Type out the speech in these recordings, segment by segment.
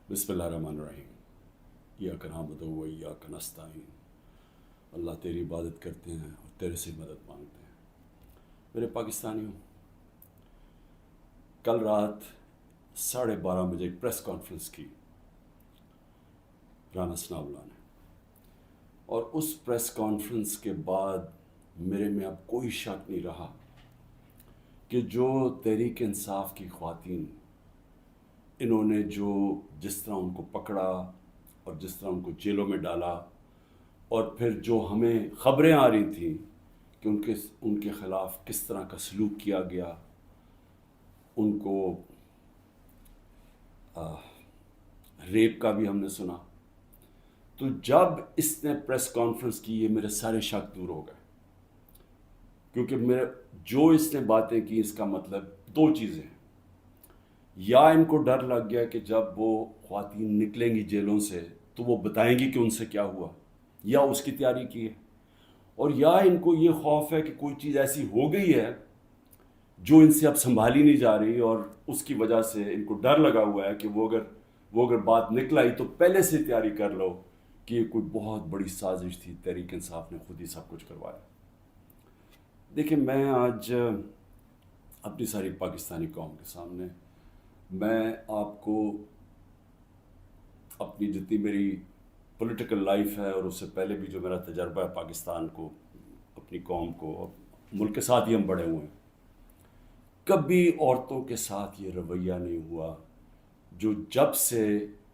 بسم اللہ الرحمن الرحیم۔ ایاک نعبد و ایاک نستعین۔ اللہ تیری عبادت کرتے ہیں اور تیرے سے مدد مانگتے ہیں۔ میرے پاکستانیوں، کل رات 12:30 بجے ایک پریس کانفرنس کی رانا ثناء اللہ نے، اور اس پریس کانفرنس کے بعد میرے میں اب کوئی شک نہیں رہا کہ جو تحریک انصاف کی خواتین، انہوں نے جس طرح ان کو پکڑا اور جس طرح ان کو جیلوں میں ڈالا، اور پھر جو ہمیں خبریں آ رہی تھیں کہ ان کے خلاف کس طرح کا سلوک کیا گیا، ان کو ریپ کا بھی ہم نے سنا، تو جب اس نے پریس کانفرنس کی یہ میرے سارے شک دور ہو گئے، کیونکہ اس نے باتیں کی، اس کا مطلب دو چیزیں ہیں۔ یا ان کو ڈر لگ گیا کہ جب وہ خواتین نکلیں گی جیلوں سے تو وہ بتائیں گی کہ ان سے کیا ہوا، یا اس کی تیاری کی ہے، اور یا ان کو یہ خوف ہے کہ کوئی چیز ایسی ہو گئی ہے جو ان سے اب سنبھالی نہیں جا رہی، اور اس کی وجہ سے ان کو ڈر لگا ہوا ہے کہ وہ اگر بات نکل آئی تو پہلے سے تیاری کر لو کہ یہ کوئی بہت بڑی سازش تھی، تحریک انصاف نے خود ہی سب کچھ کروایا۔ دیکھیں، میں آج اپنی ساری پاکستانی قوم کے سامنے میں آپ کو اپنی جتنی میری پولیٹیکل لائف ہے اور اس سے پہلے بھی جو میرا تجربہ ہے پاکستان کو، اپنی قوم کو، اور ملک کے ساتھ ہی ہم بڑے ہوئے ہیں، کبھی عورتوں کے ساتھ یہ رویہ نہیں ہوا جو جب سے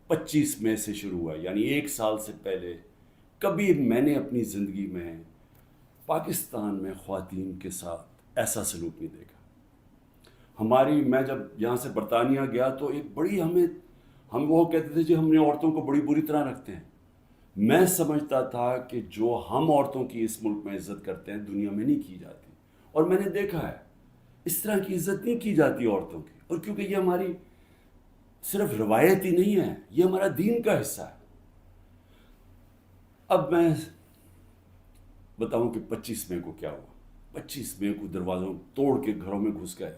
25 مئی سے شروع ہوا، یعنی 1 سال سے پہلے کبھی میں نے اپنی زندگی میں پاکستان میں خواتین کے ساتھ ایسا سلوک نہیں دیکھا۔ میں جب یہاں سے برطانیہ گیا تو ایک بڑی ہم وہ کہتے تھے ہم نے عورتوں کو بڑی بری طرح رکھتے ہیں۔ میں سمجھتا تھا کہ جو ہم عورتوں کی اس ملک میں عزت کرتے ہیں دنیا میں نہیں کی جاتی، اور میں نے دیکھا ہے اس طرح کی عزت نہیں کی جاتی عورتوں کی، اور کیونکہ یہ ہماری صرف روایت ہی نہیں ہے، یہ ہمارا دین کا حصہ ہے۔ اب میں بتاؤں کہ 25 مئی کو کیا ہوا۔ 25 مئی کو دروازوں توڑ کے گھروں میں گھس گئے،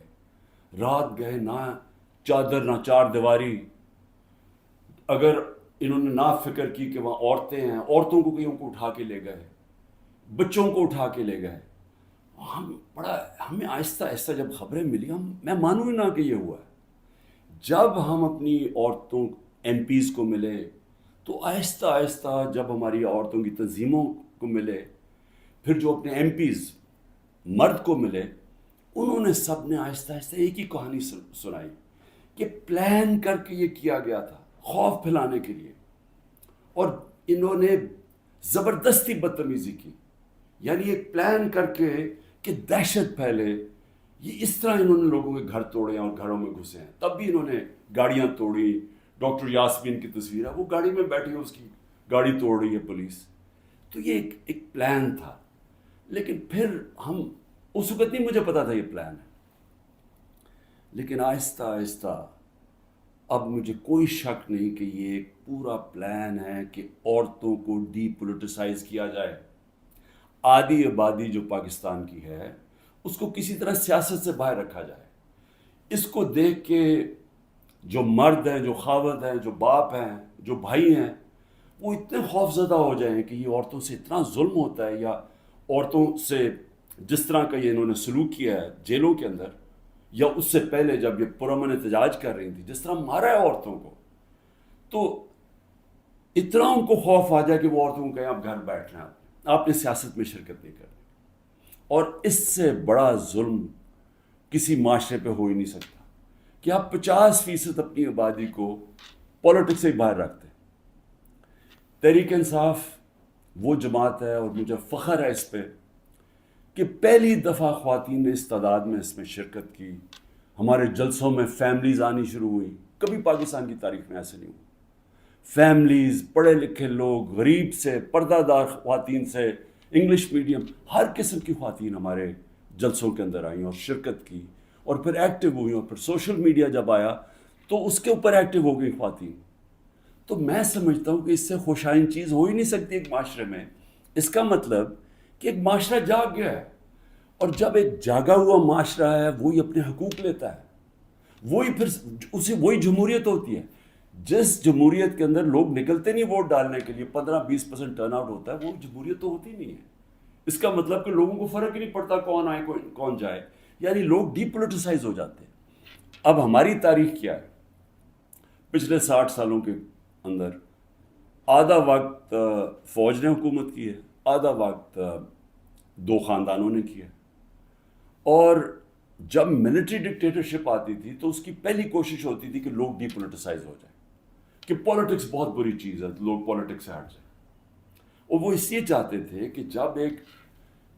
رات گئے، نہ چادر نہ چار دیواری۔ اگر انہوں نے نہ فکر کی کہ وہاں عورتیں ہیں، عورتوں کو کئیوں کو اٹھا کے لے گئے، بچوں کو اٹھا کے لے گئے۔ ہمیں آہستہ آہستہ جب خبریں ملی، میں مانوں ہی نہ کہ یہ ہوا ہے۔ جب ہم اپنی عورتوں ایم پیز کو ملے تو آہستہ آہستہ جب ہماری عورتوں کی تنظیموں کو ملے، پھر جو اپنے ایم پیز مرد کو ملے، انہوں نے سب نے آہستہ آہستہ ایک ہی کہانی سنائی کہ پلان کر کے یہ کیا گیا تھا خوف پھیلانے کے لیے، اور انہوں نے زبردستی بدتمیزی کی، یعنی ایک پلان کر کے کہ دہشت پھیلے۔ یہ اس طرح انہوں نے لوگوں کے گھر توڑے اور گھروں میں گھسے ہیں۔ تب بھی انہوں نے گاڑیاں توڑی۔ ڈاکٹر یاسمین کی تصویر ہے، وہ گاڑی میں بیٹھی ہے، اس کی گاڑی توڑ رہی ہے پولیس۔ تو یہ ایک پلان تھا، لیکن پھر اس وقت نہیں مجھے پتا تھا یہ پلان ہے، لیکن آہستہ آہستہ اب مجھے کوئی شک نہیں کہ یہ ایک پورا پلان ہے کہ عورتوں کو ڈی پولیٹیسائز کیا جائے۔ آدھی آبادی جو پاکستان کی ہے اس کو کسی طرح سیاست سے باہر رکھا جائے۔ اس کو دیکھ کے جو مرد ہیں، جو خاوند ہیں، جو باپ ہیں، جو بھائی ہیں، وہ اتنے خوف زدہ ہو جائیں کہ یہ عورتوں سے اتنا ظلم ہوتا ہے، یا عورتوں سے جس طرح کا یہ انہوں نے سلوک کیا ہے جیلوں کے اندر، یا اس سے پہلے جب یہ پرامن احتجاج کر رہی تھی، جس طرح مارا ہے عورتوں کو، تو اتنا ان کو خوف آ جائے کہ وہ عورتوں کو کہیں آپ گھر بیٹھ رہے ہیں، آپ نے سیاست میں شرکت نہیں کرنی۔ اور اس سے بڑا ظلم کسی معاشرے پہ ہو ہی نہیں سکتا کہ آپ 50% اپنی آبادی کو پولیٹکس سے باہر رکھتے ہیں۔ تحریک انصاف وہ جماعت ہے، اور مجھے فخر ہے اس پہ کہ پہلی دفعہ خواتین نے اس تعداد میں اس میں شرکت کی۔ ہمارے جلسوں میں فیملیز آنی شروع ہوئی، کبھی پاکستان کی تاریخ میں ایسے نہیں ہوا۔ فیملیز، پڑھے لکھے لوگ، غریب سے، پردہ دار خواتین سے، انگلش میڈیم، ہر قسم کی خواتین ہمارے جلسوں کے اندر آئیں اور شرکت کی، اور پھر ایکٹیو ہوئی، اور پھر سوشل میڈیا جب آیا تو اس کے اوپر ایکٹیو ہو گئی خواتین۔ تو میں سمجھتا ہوں کہ اس سے خوشائن چیز ہو ہی نہیں سکتی ایک معاشرے میں۔ اس کا مطلب کہ ایک معاشرہ جاگ گیا ہے، اور جب ایک جاگا ہوا معاشرہ ہے وہی اپنے حقوق لیتا ہے، وہی پھر وہی جمہوریت ہوتی ہے۔ جس جمہوریت کے اندر لوگ نکلتے نہیں ووٹ ڈالنے کے لیے، 15-20% ٹرن آؤٹ ہوتا ہے، وہ جمہوریت تو ہوتی نہیں ہے. اس کا مطلب کہ لوگوں کو فرق ہی نہیں پڑتا کون آئے کون جائے، یعنی لوگ ڈی پولیٹیسائز ہو جاتے ہیں. اب ہماری تاریخ کیا ہے؟ پچھلے 60 سالوں کے اندر آدھا وقت فوج نے حکومت کی ہے، آدھا وقت دو خاندانوں نے کیا. اور جب ملٹری ڈکٹیٹرشپ آتی تھی تو اس کی پہلی کوشش ہوتی تھی کہ لوگ ڈی پولیٹیسائز ہو جائیں، کہ پالیٹکس بہت بری چیز ہے، لوگ پالیٹکس سے ہٹ جائیں. اور وہ اس لیے چاہتے تھے کہ جب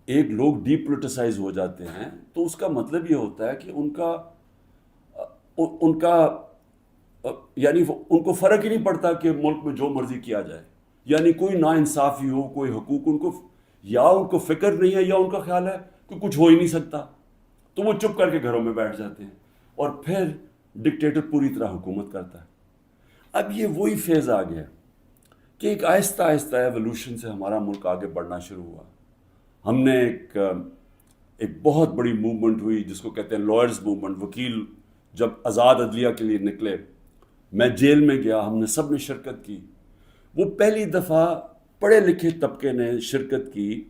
ایک لوگ ڈی پولیٹیسائز ہو جاتے ہیں تو اس کا مطلب یہ ہوتا ہے کہ ان کا یعنی ان کو فرق ہی نہیں پڑتا کہ ملک میں جو مرضی کیا جائے، یعنی کوئی نا انصافی ہو، کوئی حقوق ان کو فکر نہیں ہے، یا ان کا خیال ہے کہ کچھ ہو ہی نہیں سکتا، تو وہ چپ کر کے گھروں میں بیٹھ جاتے ہیں اور پھر ڈکٹیٹر پوری طرح حکومت کرتا ہے. اب یہ وہی فیز آ گیا کہ ایک آہستہ آہستہ ایوولوشن سے ہمارا ملک آگے بڑھنا شروع ہوا. ہم نے ایک بہت بڑی موومنٹ ہوئی جس کو کہتے ہیں لائرز موومنٹ. وکیل جب آزاد عدلیہ کے لیے نکلے، میں جیل میں گیا، ہم نے سب نے شرکت کی. وہ پہلی دفعہ پڑھے لکھے طبقے نے شرکت کی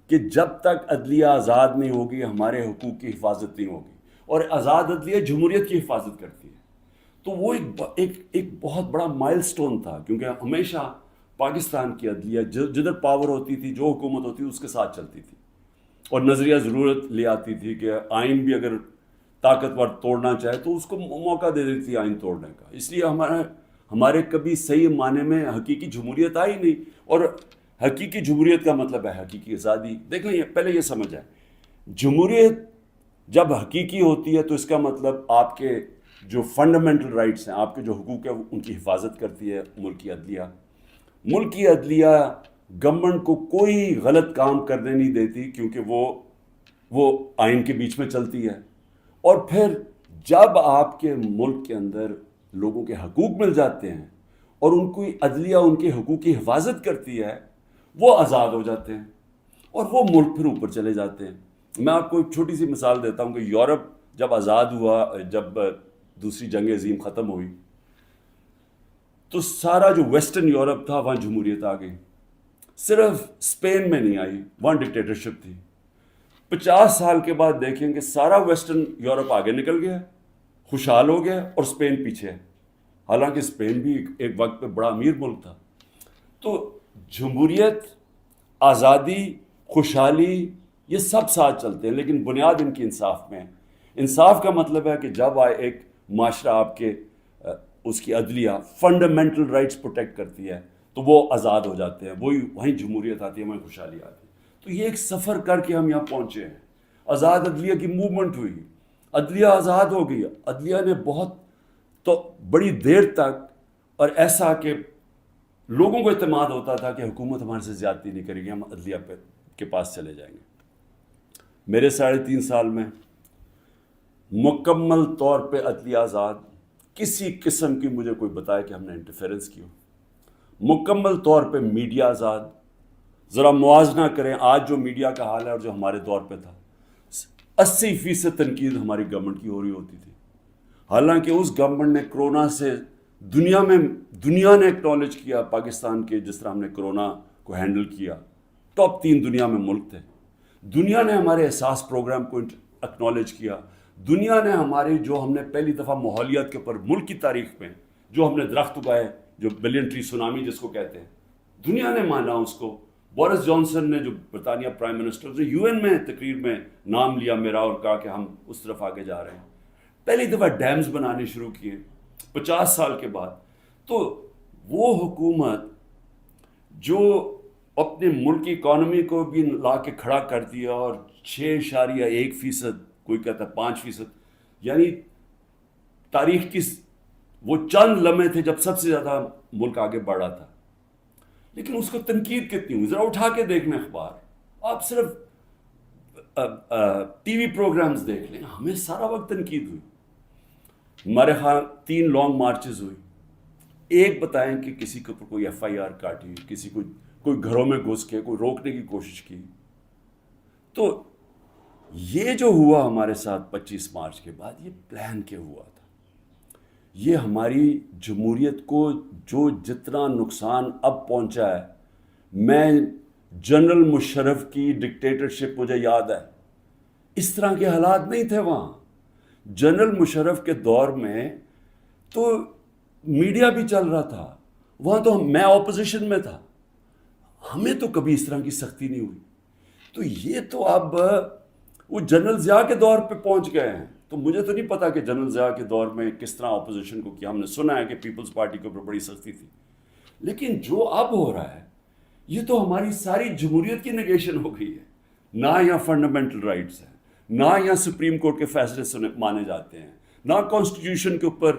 کہ جب تک عدلیہ آزاد نہیں ہوگی ہمارے حقوق کی حفاظت نہیں ہوگی، اور آزاد عدلیہ جمہوریت کی حفاظت کرتی ہے. تو وہ ایک بہت بڑا مائل سٹون تھا، کیونکہ ہمیشہ پاکستان کی عدلیہ جدھر پاور ہوتی تھی، جو حکومت ہوتی تھی اس کے ساتھ چلتی تھی، اور نظریہ ضرورت لے آتی تھی کہ آئین بھی اگر طاقتور توڑنا چاہے تو اس کو موقع دے دیتی آئین توڑنے کا. اس لیے ہمارے کبھی صحیح معنی میں حقیقی جمہوریت آئی نہیں. اور حقیقی جمہوریت کا مطلب ہے حقیقی آزادی. دیکھ لیں، پہلے یہ سمجھ آئے، جمہوریت جب حقیقی ہوتی ہے تو اس کا مطلب آپ کے جو فنڈامنٹل رائٹس ہیں، آپ کے جو حقوق ہیں، ان کی حفاظت کرتی ہے ملکی عدلیہ. ملکی عدلیہ گورنمنٹ کو کوئی غلط کام کرنے نہیں دیتی، کیونکہ وہ آئین کے بیچ میں چلتی ہے. اور پھر جب آپ کے ملک کے اندر لوگوں کے حقوق مل جاتے ہیں اور ان کی عدلیہ ان کے حقوق کی حفاظت کرتی ہے، وہ آزاد ہو جاتے ہیں اور وہ ملک پھر اوپر چلے جاتے ہیں. میں آپ کو ایک چھوٹی سی مثال دیتا ہوں کہ یورپ جب آزاد ہوا، جب دوسری جنگ عظیم ختم ہوئی، تو سارا جو ویسٹرن یورپ تھا وہاں جمہوریت آ گئی. صرف اسپین میں نہیں آئی، وہاں ڈکٹیٹرشپ تھی. 50 سال کے بعد دیکھیں کہ سارا ویسٹرن یورپ آگے نکل گیا، خوشحال ہو گیا، اور اسپین پیچھے ہے، حالانکہ اسپین بھی ایک وقت پہ بڑا امیر ملک تھا. تو جمہوریت، آزادی، خوشحالی، یہ سب ساتھ چلتے ہیں، لیکن بنیاد ان کی انصاف میں ہے. انصاف کا مطلب ہے کہ جب ایک معاشرہ آپ کے اس کی عدلیہ فنڈامنٹل رائٹس پروٹیکٹ کرتی ہے تو وہ آزاد ہو جاتے ہیں، وہیں جمہوریت آتی ہے، وہیں خوشحالی آتی ہے. تو یہ ایک سفر کر کے ہم یہاں پہنچے ہیں. آزاد عدلیہ کی موومنٹ ہوئی، عدلیہ آزاد ہو گئی. عدلیہ نے بہت تو بڑی دیر تک، اور ایسا کہ لوگوں کو اعتماد ہوتا تھا کہ حکومت ہمارے سے زیادتی نہیں کرے گی، ہم عدلیہ کے پاس چلے جائیں گے. میرے 3.5 سال میں مکمل طور پہ عدلیہ آزاد، کسی قسم کی مجھے کوئی بتائے کہ ہم نے انٹرفیرنس کی ہو. مکمل طور پہ میڈیا آزاد. ذرا موازنہ کریں آج جو میڈیا کا حال ہے اور جو ہمارے دور پہ تھا. 80% تنقید ہماری گورنمنٹ کی ہو رہی ہوتی تھی، حالانکہ اس گورنمنٹ نے کرونا سے دنیا نے ایکنالج کیا پاکستان کے، جس طرح ہم نے کرونا کو ہینڈل کیا. ٹاپ 3 دنیا میں ملک تھے. دنیا نے ہمارے احساس پروگرام کو ایکنالج کیا. دنیا نے جو ہم نے پہلی دفعہ ماحولیات کے اوپر ملک کی تاریخ میں جو ہم نے درخت اگائے، جو بلین ٹری سونامی جس کو کہتے ہیں، دنیا نے مانا اس کو. بورس جانسن نے، جو برطانیہ پرائم منسٹر، نے یو این میں تقریر میں نام لیا میرا اور کہا کہ ہم اس طرف آگے جا رہے ہیں. پہلی دفعہ ڈیمز بنانے شروع کیے 50 سال کے بعد. تو وہ حکومت جو اپنے ملک کی اکانومی کو بھی لا کے کھڑا کر دیا، اور 6.1%، کوئی کہتا ہے 5%، یعنی تاریخ کی وہ چند لمحے تھے جب سب سے زیادہ ملک آگے بڑھا تھا. لیکن اس کو تنقید کتنی ہوئی؟ ذرا اٹھا کے دیکھ لیں اخبار، آپ صرف ٹی وی پروگرامز دیکھ لیں، ہمیں سارا وقت تنقید ہوئی. ہمارے ہاں 3 لانگ مارچز ہوئی. ایک بتائیں کہ کسی کے اوپر کوئی FIR کاٹی، کسی کو کوئی گھروں میں گھس کے کوئی روکنے کی کوشش کی. تو یہ جو ہوا ہمارے ساتھ 25 مارچ کے بعد، یہ پلان کے ہوا تھا. یہ ہماری جمہوریت کو جو جتنا نقصان اب پہنچا ہے، میں جنرل مشرف کی ڈکٹیٹرشپ مجھے یاد ہے، اس طرح کے حالات نہیں تھے وہاں. جنرل مشرف کے دور میں تو میڈیا بھی چل رہا تھا، وہاں تو میں اپوزیشن میں تھا، ہمیں تو کبھی اس طرح کی سختی نہیں ہوئی. تو یہ تو اب وہ جنرل ضیاء کے دور پہ پہنچ گئے ہیں. تو مجھے تو نہیں پتا کہ جنرل ضیاء کے دور میں کس طرح اپوزیشن کو کیا. ہم نے سنا ہے کہ پیپلز پارٹی کے اوپر بڑی سختی تھی، لیکن جو اب ہو رہا ہے یہ تو ہماری ساری جمہوریت کی نگیشن ہو گئی ہے. نہ یہاں فنڈامنٹل رائٹس ہیں، نہ یہاں سپریم کورٹ کے فیصلے مانے جاتے ہیں، نہ کانسٹیٹیوشن کے اوپر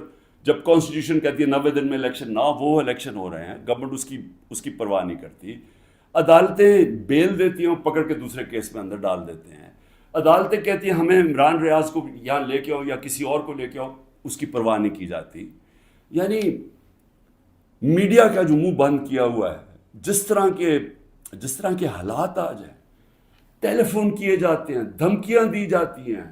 جب کانسٹیٹیوشن کہتی ہے 90 دن میں الیکشن، نہ وہ الیکشن ہو رہے ہیں. گورنمنٹ اس کی پرواہ نہیں کرتی. عدالتیں بیل دیتی ہیں، پکڑ کے دوسرے کیس میں اندر ڈال دیتے ہیں. عدالتیں کہتی ہیں ہمیں عمران ریاض کو یہاں لے کے آؤ یا کسی اور کو لے کے آؤ، اس کی پرواہ نہیں کی جاتی. یعنی میڈیا کا جو منہ بند کیا ہوا ہے، جس طرح کے حالات آ جائیں، ٹیلی فون کیے جاتے ہیں، دھمکیاں دی جاتی ہیں.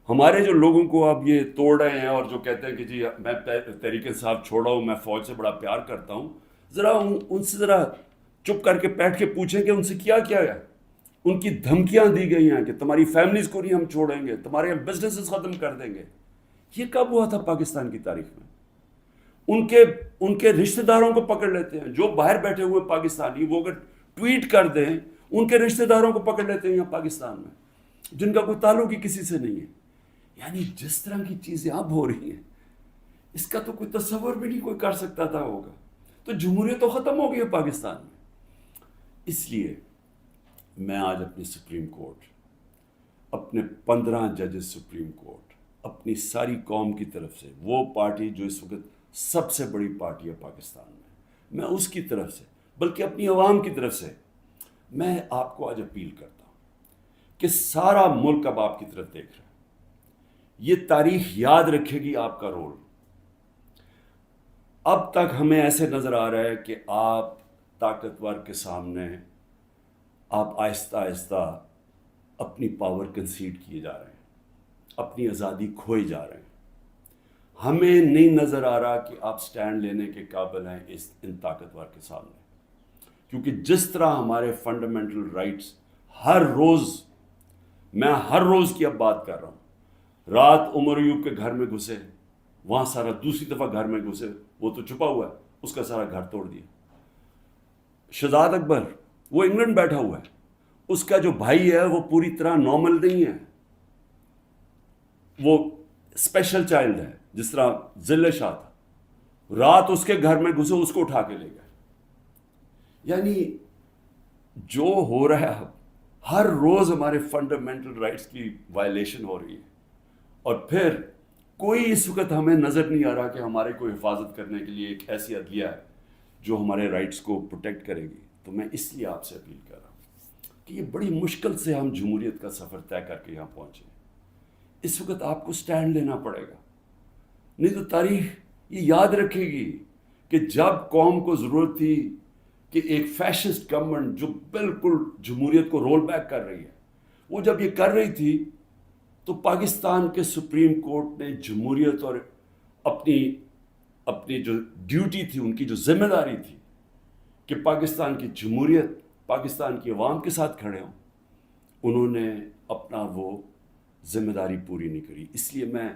ہمارے جو لوگوں کو اب یہ توڑ رہے ہیں اور جو کہتے ہیں کہ جی میں تحریک انصاف چھوڑا ہوں، میں فوج سے بڑا پیار کرتا ہوں، ذرا ان سے ذرا چپ کر کے بیٹھ کے پوچھیں کہ ان سے کیا کیا ہے. ان کی دھمکیاں دی گئی ہیں کہ تمہاری فیملیز کو نہیں ہم چھوڑیں گے، تمہارے بزنسز ختم کر دیں گے. یہ کب ہوا تھا پاکستان کی تاریخ میں؟ ان کے رشتہ داروں کو پکڑ لیتے ہیں، جو باہر بیٹھے ہوئے پاکستانی، وہ اگر ٹویٹ کر دیں ان کے رشتہ داروں کو پکڑ لیتے ہیں یہاں پاکستان میں، جن کا کوئی تعلق ہی کسی سے نہیں ہے. یعنی جس طرح کی چیزیں اب ہو رہی ہیں، اس کا تو کوئی تصور بھی نہیں کوئی کر سکتا تھا ہوگا. تو جمہوریت تو ختم ہو گئی ہے پاکستان میں. اس لیے میں آج اپنی سپریم کورٹ، اپنے 15 ججز سپریم کورٹ، اپنی ساری قوم کی طرف سے، وہ پارٹی جو اس وقت سب سے بڑی پارٹی ہے پاکستان میں اس کی طرف سے، بلکہ اپنی عوام کی طرف سے میں آپ کو آج اپیل کرتا ہوں کہ سارا ملک اب آپ کی طرف دیکھ رہا ہے. یہ تاریخ یاد رکھے گی آپ کا رول. اب تک ہمیں ایسے نظر آ رہا ہے کہ آپ طاقتور کے سامنے آپ آہستہ آہستہ اپنی پاور کنسیڈ کیے جا رہے ہیں، اپنی آزادی کھوئے جا رہے ہیں. ہمیں نہیں نظر آ رہا کہ آپ سٹینڈ لینے کے قابل ہیں ان طاقتور کے سامنے، کیونکہ جس طرح ہمارے فنڈامنٹل رائٹس میں ہر روز کی اب بات کر رہا ہوں. رات عمر ایوب کے گھر میں گھسے، وہاں سارا دوسری دفعہ گھر میں گھسے، وہ تو چھپا ہوا ہے، اس کا سارا گھر توڑ دیا. شہزاد اکبر وہ انگلینڈ بیٹھا ہوا ہے، اس کا جو بھائی ہے وہ پوری طرح نارمل نہیں ہے، وہ اسپیشل چائلڈ ہے، جس طرح ذل شاہ تھا. رات اس کے گھر میں گھسے، اس کو اٹھا کے لے گئے. یعنی جو ہو رہا ہے ہر روز ہمارے فنڈامنٹل رائٹس کی وائلیشن ہو رہی ہے، اور پھر کوئی اس وقت ہمیں نظر نہیں آ رہا کہ ہمارے کو حفاظت کرنے کے لیے ایک ایسی عدلیہ ہے جو ہمارے رائٹس کو پروٹیکٹ کرے گی. تو میں اس لیے آپ سے اپیل کر رہا ہوں کہ یہ بڑی مشکل سے ہم جمہوریت کا سفر طے کر کے یہاں پہنچے. اس وقت آپ کو سٹینڈ لینا پڑے گا، نہیں تو تاریخ یہ یاد رکھے گی کہ جب قوم کو ضرورت تھی کہ ایک فیشسٹ گورنمنٹ جو بالکل جمہوریت کو رول بیک کر رہی ہے، وہ جب یہ کر رہی تھی تو پاکستان کے سپریم کورٹ نے جمہوریت اور اپنی جو ڈیوٹی تھی، ان کی جو ذمہ داری تھی کہ پاکستان کی جمہوریت پاکستان کی عوام کے ساتھ کھڑے ہوں، انہوں نے اپنا وہ ذمہ داری پوری نہیں کری. اس لیے میں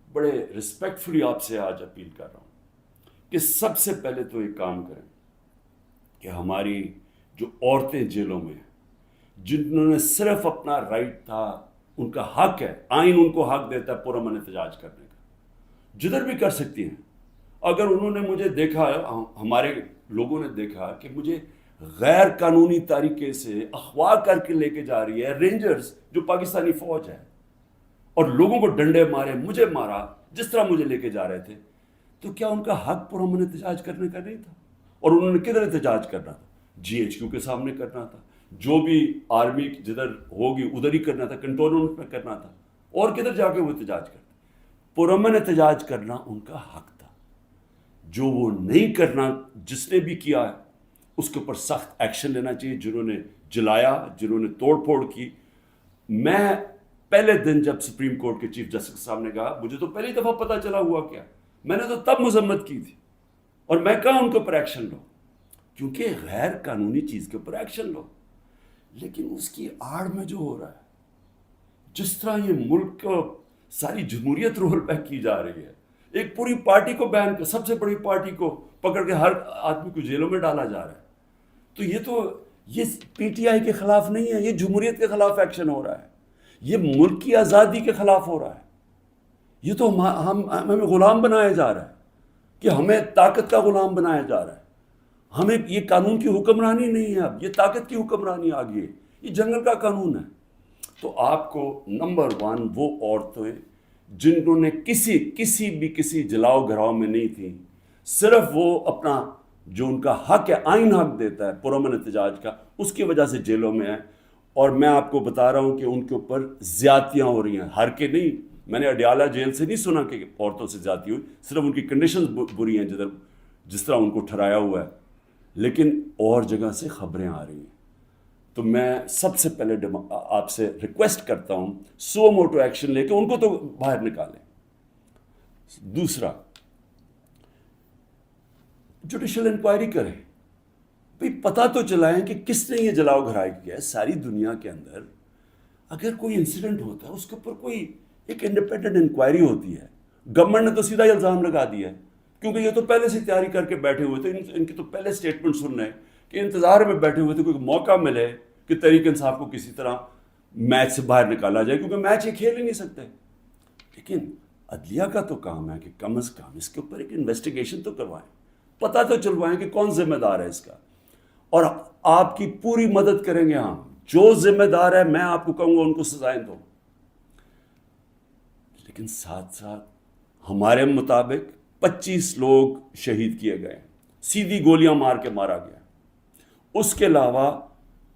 بڑے رسپیکٹفلی آپ سے آج اپیل کر رہا ہوں کہ سب سے پہلے تو ایک کام کریں کہ ہماری جو عورتیں جیلوں میں ہیں، جنہوں نے صرف اپنا رائٹ تھا، ان کا حق ہے، آئین ان کو حق دیتا ہے پرامن احتجاج کرنے کا، جدھر بھی کر سکتی ہیں. اگر انہوں نے مجھے دیکھا، ہمارے لوگوں نے دیکھا کہ مجھے غیر قانونی طریقے سے اغوا کر کے لے کے جا رہی ہے رینجرز جو پاکستانی فوج ہے، اور لوگوں کو ڈنڈے مارے، مجھے مارا، جس طرح مجھے لے کے جا رہے تھے، تو کیا ان کا حق پرامن احتجاج کرنے کا نہیں تھا؟ اور انہوں نے کدھر احتجاج کرنا تھا؟ GHQ کے سامنے کرنا تھا، جو بھی آرمی جدھر ہوگی ادھر ہی کرنا تھا، کنٹونمنٹ میں کرنا تھا، اور کدھر جا کے وہ احتجاج کرتے؟ پرامن احتجاج کرنا ان کا حق تھا. جو وہ نہیں کرنا، جس نے بھی کیا ہے اس کے اوپر سخت ایکشن لینا چاہیے. جنہوں نے جلایا، جنہوں نے توڑ پھوڑ کی. میں پہلے دن جب سپریم کورٹ کے چیف جسٹس کے سامنے کہا، مجھے تو پہلی دفعہ پتہ چلا ہوا کیا، میں نے تو تب مذمت کی تھی، اور میں کہا ان کے اوپر ایکشن لو، کیونکہ غیر قانونی چیز کے اوپر ایکشن لو. لیکن اس کی آڑ میں جو ہو رہا ہے، جس طرح یہ ملک کو ساری جمہوریت رول بیک کی جا رہی ہے، ایک پوری پارٹی کو بین کر، سب سے بڑی پارٹی کو پکڑ کے ہر آدمی کو جیلوں میں ڈالا جا رہا ہے، تو یہ پی ٹی آئی کے خلاف نہیں ہے، یہ جمہوریت کے خلاف ایکشن ہو رہا ہے، یہ ملک کی آزادی کے خلاف ہو رہا ہے. یہ تو ہمیں غلام بنایا جا رہا ہے، کہ ہمیں طاقت کا غلام بنایا جا رہا ہے. ہمیں یہ قانون کی حکمرانی نہیں ہے، اب یہ طاقت کی حکمرانی آ گئی ہے، یہ جنگل کا قانون ہے. تو آپ کو نمبر 1 وہ عورتیں جنہوں نے کسی جلاؤ گھراؤ میں نہیں تھیں، صرف وہ اپنا جو ان کا حق ہے، آئین حق دیتا ہے پرامن احتجاج کا، اس کی وجہ سے جیلوں میں ہیں. اور میں آپ کو بتا رہا ہوں کہ ان کے اوپر زیادتیاں ہو رہی ہیں، ہر کے نہیں. میں نے اڈیالہ جیل سے نہیں سنا کہ عورتوں سے زیادتی ہوئی، صرف ان کی کنڈیشنز بری ہیں جس طرح ان کو ٹھہرایا ہوا ہے، لیکن اور جگہ سے خبریں آ رہی ہیں. تو میں سب سے پہلے آپ سے ریکویسٹ کرتا ہوں، سو موٹو ایکشن لے کے ان کو تو باہر نکالیں. دوسرا، جوڈیشل انکوائری کریں، بھئی پتہ تو چلائیں کہ کس نے یہ جلاؤ گھرائی کیا ہے. ساری دنیا کے اندر اگر کوئی انسیڈنٹ ہوتا ہے، اس کے اوپر کوئی ایک انڈیپینڈنٹ انکوائری ہوتی ہے. گورنمنٹ نے تو سیدھا الزام لگا دیا ہے، کیونکہ یہ تو پہلے سے تیاری کر کے بیٹھے ہوئے تھے. ان کی تو پہلے سٹیٹمنٹ سن رہے ہیں کہ انتظار میں بیٹھے ہوئے تھے کوئی موقع ملے کہ تحریک انصاف کو کسی طرح میچ سے باہر نکالا جائے، کیونکہ میچ یہ کھیل ہی نہیں سکتے. لیکن عدلیہ کا تو کام ہے کہ کم از کم اس کے اوپر ایک انویسٹیگیشن تو کروائیں، پتہ تو چلوائیں کہ کون ذمہ دار ہے اس کا. اور آپ کی پوری مدد کریں گے ہم، جو ذمہ دار ہے میں آپ کو کہوں گا ان کو سزائیں دو. لیکن ساتھ ساتھ ہمارے مطابق 25 لوگ شہید کیے گئے، سیدھی گولیاں مار کے مارا گیا. اس کے علاوہ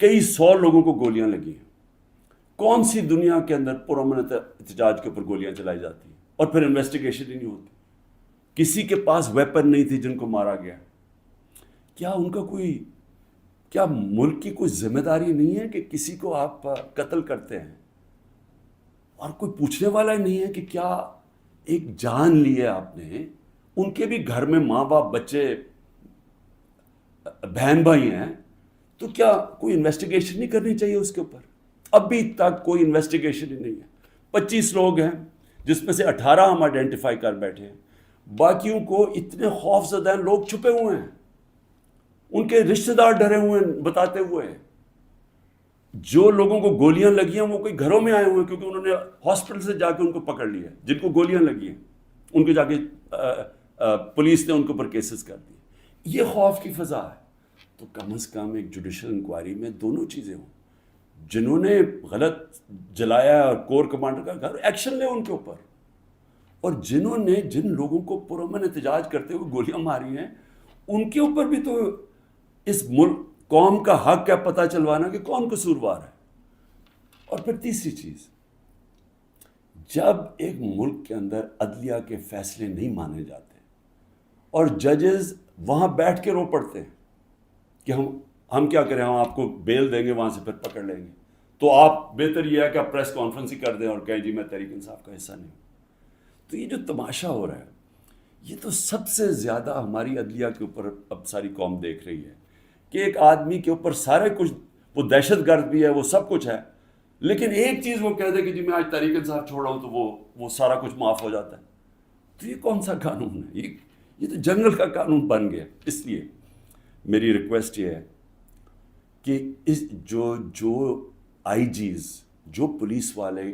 کئی 100 لوگوں کو گولیاں لگی ہیں. کون سی دنیا کے اندر پرامن احتجاج کے اوپر گولیاں چلائی جاتی ہیں اور پھر انویسٹیگیشن ہی نہیں ہوتی؟ کسی کے پاس ویپن نہیں تھی جن کو مارا گیا. کیا ان کا کیا ملک کی کوئی ذمہ داری نہیں ہے کہ کسی کو آپ قتل کرتے ہیں اور کوئی پوچھنے والا ہی نہیں ہے کہ کیا ایک جان لی ہے آپ نے؟ ان کے بھی گھر میں ماں باپ، بچے، بہن بھائی ہیں، تو کیا کوئی انویسٹیگیشن نہیں کرنی چاہیے اس کے اوپر؟ ابھی تک کوئی انویسٹیگیشن ہی نہیں ہے. 25 لوگ ہیں جس میں سے 18 ہم آئیڈینٹیفائی کر بیٹھے ہیں، باقیوں کو اتنے خوف زدہ ہیں، لوگ چھپے ہوئے ہیں، ان کے رشتہ دار ڈرے ہوئے ہیں بتاتے ہوئے. جو لوگوں کو گولیاں لگی ہیں وہ کوئی گھروں میں آئے ہوئے ہیں، کیونکہ انہوں نے ہاسپٹل سے جا کے ان کو پکڑ لیا ہے. جن کو گولیاں لگی ہیں ان کو جا کے پولیس نے ان کے اوپر کیسز کر دیے. یہ خوف کی فضا ہے. تو کم از کم ایک جوڈیشل انکوائری میں دونوں چیزیں ہوں. جنہوں نے غلط جلایا اور کور کمانڈر کا گھر، ایکشن لے ان کے اوپر. اور جن لوگوں کو پرامن احتجاج کرتے ہوئے گولیاں ماری ہیں، ان کے اوپر بھی تو اس ملک قوم کا حق ہے پتہ چلوانا کہ کون قصوروار ہے. اور پھر تیسری چیز، جب ایک ملک کے اندر عدلیہ کے فیصلے نہیں مانے جاتے اور ججز وہاں بیٹھ کے رو پڑتے ہیں کہ ہم کیا کریں، ہم آپ کو بیل دیں گے، وہاں سے پھر پکڑ لیں گے، تو آپ بہتر یہ ہے کہ آپ پریس کانفرنس ہی کر دیں اور کہیں جی میں تحریک انصاف کا حصہ نہیں ہوں. تو یہ جو تماشا ہو رہا ہے، یہ تو سب سے زیادہ ہماری عدلیہ کے اوپر اب ساری قوم دیکھ رہی ہے کہ ایک آدمی کے اوپر سارے کچھ، وہ دہشت گرد بھی ہے، وہ سب کچھ ہے، لیکن ایک چیز وہ کہہ دے کہ جی میں آج تحریک انصاف چھوڑ رہا ہوں تو وہ سارا کچھ معاف ہو جاتا ہے. تو یہ کون سا قانون ہے؟ یہ تو جنگل کا قانون بن گیا. اس لیے میری ریکویسٹ یہ ہے کہ جو آئی جیز، جو پولیس والے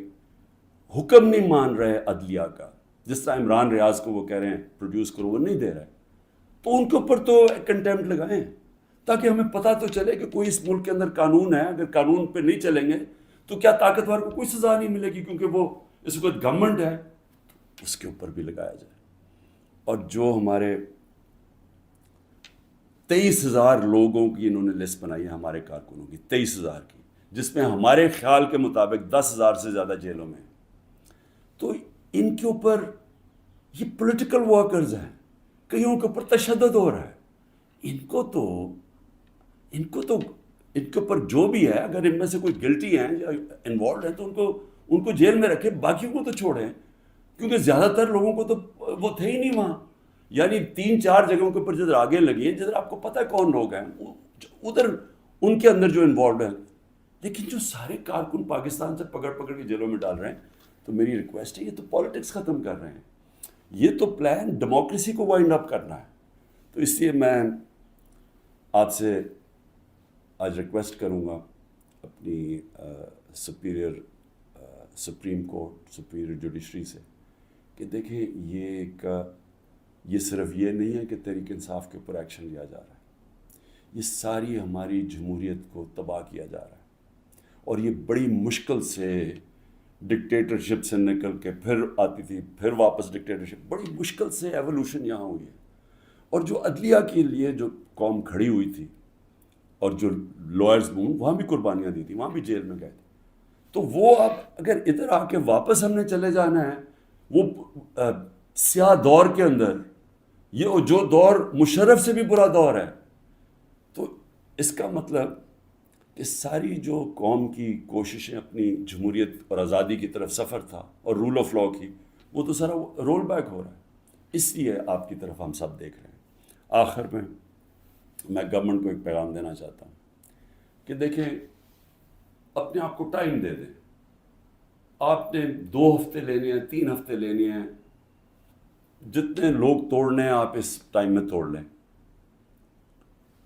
حکم نہیں مان رہے عدلیہ کا، جس طرح عمران ریاض کو وہ کہہ رہے ہیں پروڈیوس کرو، وہ نہیں دے رہے، تو ان کے اوپر تو کنٹیمپٹ لگائیں تاکہ ہمیں پتہ تو چلے کہ کوئی اس ملک کے اندر قانون ہے. اگر قانون پہ نہیں چلیں گے تو کیا طاقتور کو کوئی سزا نہیں ملے گی، کیونکہ وہ اس وقت گورنمنٹ ہے. تو اس کے اوپر بھی لگایا جائے. اور جو ہمارے 23,000 لوگوں کی انہوں نے لسٹ بنائی ہے ہمارے کارکنوں کی، 23,000 کی، جس میں ہمارے خیال کے مطابق 10,000 سے زیادہ جیلوں میں ہیں. تو ان کے اوپر یہ پولیٹیکل ورکرز ہیں، کئیوں کے اوپر تشدد ہو رہا ہے. ان کے اوپر جو بھی ہے، اگر ان میں سے کوئی گلٹی ہیں یا انوالوڈ ہیں تو ان کو جیل میں رکھیں، باقیوں کو تو چھوڑیں. کیونکہ زیادہ تر لوگوں کو تو وہ تھے ہی نہیں وہاں. یعنی 3-4 جگہوں کے اوپر جدھر آگے لگی ہیں، جدھر آپ کو پتہ ہے کون لوگ ہیں ادھر ان کے اندر جو انوالوڈ ہیں. لیکن جو سارے کارکن پاکستان سے پکڑ کے جیلوں میں ڈال رہے ہیں، تو میری ریکویسٹ ہے یہ تو پالیٹکس ختم کر رہے ہیں، یہ تو پلان ڈیموکریسی کو وائنڈ اپ کرنا ہے. تو اس لیے میں آپ سے آج ریکویسٹ کروں گا اپنی سپریم کورٹ، سپیریئر جوڈیشری سے، کہ دیکھیں یہ صرف یہ نہیں ہے کہ تحریک انصاف کے اوپر ایکشن لیا جا رہا ہے، یہ ساری ہماری جمہوریت کو تباہ کیا جا رہا ہے. اور یہ بڑی مشکل سے ڈکٹیٹرشپ سے نکل کے پھر آتی تھی، پھر واپس ڈکٹیٹرشپ، بڑی مشکل سے ایولیوشن یہاں ہوئی ہے. اور جو عدلیہ کے لیے جو قوم کھڑی ہوئی تھی اور جو لائرز وہاں بھی قربانیاں دی تھیں، وہاں بھی جیل میں گئے تھے. تو وہ اب اگر ادھر آ کے واپس ہم نے چلے جانا ہے وہ سیاہ دور کے اندر، یہ جو دور مشرف سے بھی برا دور ہے، تو اس کا مطلب کہ ساری جو قوم کی کوششیں اپنی جمہوریت اور آزادی کی طرف سفر تھا اور رول آف لاء کی، وہ تو سارا رول بیک ہو رہا ہے. اس لیے آپ کی طرف ہم سب دیکھ رہے ہیں. آخر میں گورنمنٹ کو ایک پیغام دینا چاہتا ہوں کہ دیکھیں، اپنے آپ کو ٹائم دے دیں. آپ نے 2 ہفتے لینے ہیں، 3 ہفتے لینے ہیں، جتنے لوگ توڑنے ہیں آپ اس ٹائم میں توڑ لیں.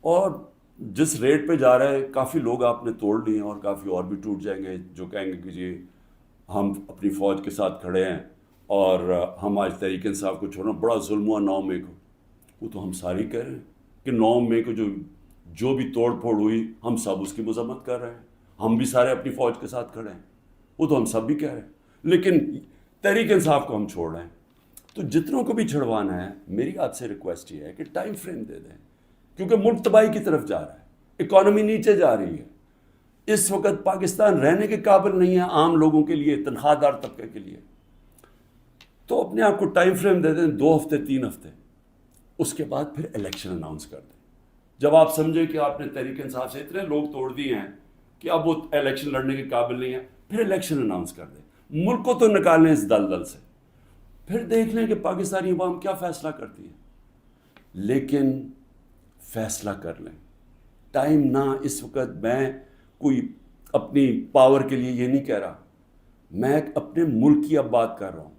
اور جس ریٹ پہ جا رہے ہیں کافی لوگ آپ نے توڑ لیے ہیں، اور کافی اور بھی ٹوٹ جائیں گے جو کہیں گے کہ جی ہم اپنی فوج کے ساتھ کھڑے ہیں اور ہم آج تحریک انصاف کو چھوڑنا بڑا ظلم ہوا 9 مئی کو. وہ تو ہم ساری کہہ رہے ہیں کہ 9 مئی کو جو بھی توڑ پھوڑ ہوئی ہم سب اس کی مذمت کر رہے ہیں، ہم بھی سارے اپنی فوج کے ساتھ کھڑے ہیں. وہ تو ہم سب بھی کہہ رہے ہیں، لیکن تحریک انصاف کو ہم چھوڑ رہے ہیں. تو جتنوں کو بھی چھڑوانا ہے، میری آپ سے ریکویسٹ یہ ہے کہ ٹائم فریم دے دیں، کیونکہ ملک تباہی کی طرف جا رہا ہے، اکانومی نیچے جا رہی ہے. اس وقت پاکستان رہنے کے قابل نہیں ہے عام لوگوں کے لیے، تنخواہ دار طبقے کے لیے. تو اپنے آپ کو ٹائم فریم دے دیں، 2 ہفتے 3 ہفتے، اس کے بعد پھر الیکشن اناؤنس کر دیں. جب آپ سمجھیں کہ آپ نے تحریک انصاف سے اتنے لوگ توڑ دیے ہیں کہ اب وہ الیکشن لڑنے کے قابل نہیں ہے، پھر الیکشن اناؤنس کر دیں. ملک کو تو نکالیں اس دلدل سے، پھر دیکھ لیں کہ پاکستانی عوام کیا فیصلہ کرتی ہے. لیکن فیصلہ کر لیں، ٹائم نہ. اس وقت میں کوئی اپنی پاور کے لیے یہ نہیں کہہ رہا، میں اپنے ملک کی اب بات کر رہا ہوں.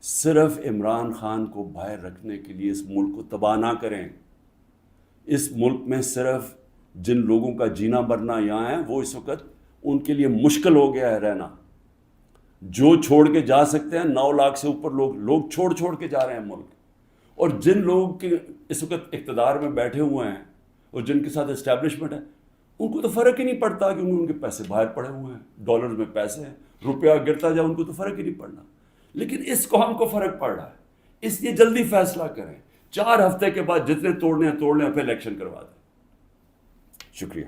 صرف عمران خان کو باہر رکھنے کے لیے اس ملک کو تباہ نہ کریں. اس ملک میں صرف جن لوگوں کا جینا مرنا یہاں ہے، وہ اس وقت ان کے لیے مشکل ہو گیا ہے رہنا. جو چھوڑ کے جا سکتے ہیں، 9 لاکھ سے اوپر لوگ چھوڑ کے جا رہے ہیں ملک. اور جن لوگ کے اس وقت اقتدار میں بیٹھے ہوئے ہیں اور جن کے ساتھ اسٹیبلشمنٹ ہے، ان کو تو فرق ہی نہیں پڑتا کہ ان کے پیسے باہر پڑے ہوئے ہیں، ڈالرز میں پیسے ہیں، روپیہ گرتا جائے ان کو تو فرق ہی نہیں پڑنا. لیکن اس قوم کو فرق پڑ رہا ہے. اس لیے جلدی فیصلہ کریں. 4 ہفتے کے بعد جتنے توڑنے ہیں توڑ لیں، پھر الیکشن کروا دیں. شکریہ.